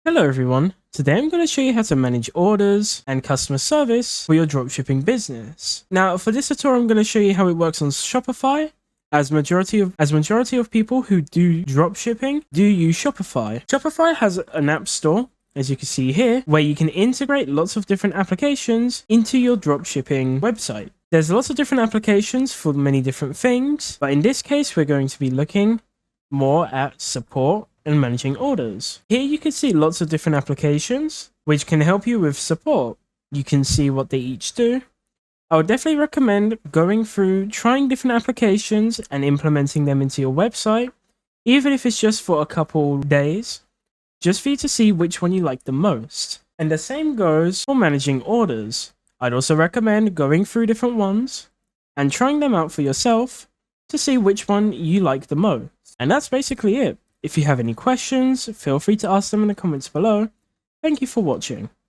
Hello everyone, today I'm going to show you how to manage orders and customer service for your dropshipping business. Now for this tutorial I'm going to show you how it works on Shopify, as majority of people who do dropshipping do use Shopify. Shopify has an app store, as you can see here, where you can integrate lots of different applications into your dropshipping website. There's lots of different applications for many different things, but in this case we're going to be looking more at support and managing orders. Here you can see lots of different applications which can help you with support. You can see what they each do. I would definitely recommend going through, trying different applications and implementing them into your website, even if it's just for a couple days, just for you to see which one you like the most. And the same goes for managing orders. I'd also recommend going through different ones and trying them out for yourself to see which one you like the most. And that's basically it. If you have any questions, feel free to ask them in the comments below. Thank you for watching.